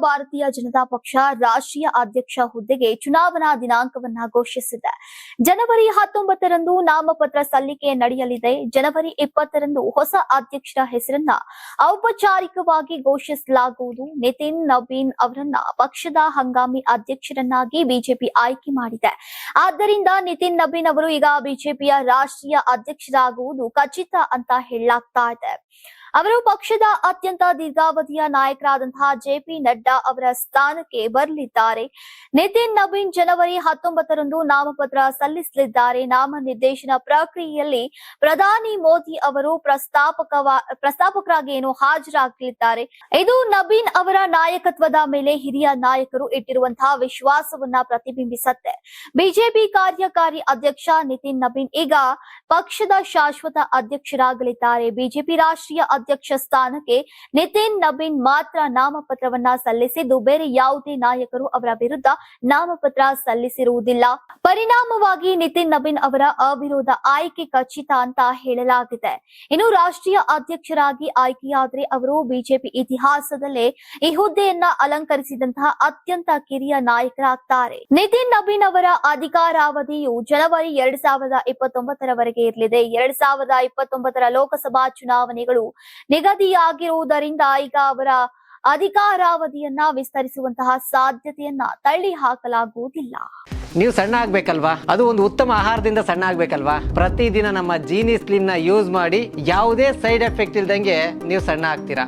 ಭಾರತೀಯ ಜನತಾ ಪಕ್ಷ ರಾಷ್ಟ್ರೀಯ ಅಧ್ಯಕ್ಷ ಹುದ್ದೆಗೆ ಚುನಾವಣಾ ದಿನಾಂಕವನ್ನ ಘೋಷಿಸಿದೆ. ಜನವರಿ 19ರಂದು ನಾಮಪತ್ರ ಸಲ್ಲಿಕೆ ನಡೆಯಲಿದೆ. ಜನವರಿ 20ರಂದು ಹೊಸ ಅಧ್ಯಕ್ಷರ ಹೆಸರನ್ನ ಔಪಚಾರಿಕವಾಗಿ ಘೋಷಿಸಲಾಗುವುದು. ನಿತಿನ್ ನಬೀನ್ ಅವರನ್ನ ಪಕ್ಷದ ಹಂಗಾಮಿ ಅಧ್ಯಕ್ಷರನ್ನಾಗಿ ಬಿಜೆಪಿ ಆಯ್ಕೆ ಮಾಡಿದೆ. ಆದ್ದರಿಂದ ನಿತಿನ್ ನಬೀನ್ ಅವರು ಈಗ ಬಿಜೆಪಿಯ ರಾಷ್ಟ್ರೀಯ ಅಧ್ಯಕ್ಷರಾಗುವುದು ಖಚಿತ ಅಂತ ಹೇಳಲಾಗ್ತಾ ಇದೆ. ಅವರು ಪಕ್ಷದ ಅತ್ಯಂತ ದೀರ್ಘಾವಧಿಯ ನಾಯಕರಾದಂತಹ ಜೆಪಿ ನಡ್ಡಾ ಅವರ ಸ್ಥಾನಕ್ಕೆ ಬರಲಿದ್ದಾರೆ. ನಿತಿನ್ ನಬೀನ್ ಜನವರಿ 19ರಂದು ನಾಮಪತ್ರ ಸಲ್ಲಿಸಲಿದ್ದಾರೆ. ನಾಮನಿರ್ದೇಶನ ಪ್ರಕ್ರಿಯೆಯಲ್ಲಿ ಪ್ರಧಾನಿ ಮೋದಿ ಅವರು ಪ್ರಸ್ತಾಪಕರಾಗಿ ಹಾಜರಾಗಲಿದ್ದಾರೆ. ಇದು ನಬೀನ್ ಅವರ ನಾಯಕತ್ವದ ಮೇಲೆ ಹಿರಿಯ ನಾಯಕರು ಇಟ್ಟಿರುವಂತಹ ವಿಶ್ವಾಸವನ್ನ ಪ್ರತಿಬಿಂಬಿಸುತ್ತೆ. ಬಿಜೆಪಿ ಕಾರ್ಯಕಾರಿ ಅಧ್ಯಕ್ಷ ನಿತಿನ್ ನಬೀನ್ ಈಗ ಪಕ್ಷದ ಶಾಶ್ವತ ಅಧ್ಯಕ್ಷರಾಗಲಿದ್ದಾರೆ. ಬಿಜೆಪಿ ರಾಷ್ಟ್ರೀಯ ಅಧ್ಯಕ್ಷ ಸ್ಥಾನಕ್ಕೆ ನಿತಿನ್ ನಬೀನ್ ಮಾತ್ರ ನಾಮಪತ್ರವನ್ನ ಸಲ್ಲಿಸಿದ್ದು ಬೇರೆ ಯಾವುದೇ ನಾಯಕರು ಅವರ ವಿರುದ್ಧ ನಾಮಪತ್ರ ಸಲ್ಲಿಸಿರುವುದಿಲ್ಲ. ಪರಿಣಾಮವಾಗಿ ನಿತಿನ್ ನಬೀನ್ ಅವರ ಅವಿರೋಧ ಆಯ್ಕೆ ಖಚಿತ ಅಂತ ಹೇಳಲಾಗಿದೆ. ಇನ್ನು ರಾಷ್ಟ್ರೀಯ ಅಧ್ಯಕ್ಷರಾಗಿ ಆಯ್ಕೆಯಾದರೆ ಅವರು ಬಿಜೆಪಿ ಇತಿಹಾಸದಲ್ಲೇ ಈ ಹುದ್ದೆಯನ್ನ ಅಲಂಕರಿಸಿದಂತಹ ಅತ್ಯಂತ ಕಿರಿಯ ನಾಯಕರಾಗ್ತಾರೆ. ನಿತಿನ್ ನಬೀನ್ ಅವರ ಅಧಿಕಾರಾವಧಿಯು ಜನವರಿ 2029ರವರೆಗೆ ಇರಲಿದೆ. 2029ರ ಲೋಕಸಭಾ ಚುನಾವಣೆಗಳು ನಿಗದಿಯಾಗಿರುವುದರಿಂದ ಈಗ ಅವರ ಅಧಿಕಾರಾವಧಿಯನ್ನ ವಿಸ್ತರಿಸುವಂತಹ ಸಾಧ್ಯತೆಯನ್ನ ತಳ್ಳಿ ಹಾಕಲಾಗುವುದಿಲ್ಲ. ನೀವು ಸಣ್ಣ ಆಗ್ಬೇಕಲ್ವಾ? ಅದು ಒಂದು ಉತ್ತಮ ಆಹಾರದಿಂದ ಸಣ್ಣ ಆಗ್ಬೇಕಲ್ವಾ? ಪ್ರತಿದಿನ ನಮ್ಮ ಜೀನಿ ಸ್ಲಿಮ್ ನ ಯೂಸ್ ಮಾಡಿ ಯಾವುದೇ ಸೈಡ್ ಎಫೆಕ್ಟ್ ಇಲ್ದಂಗೆ ನೀವು ಸಣ್ಣ ಆಗ್ತೀರಾ.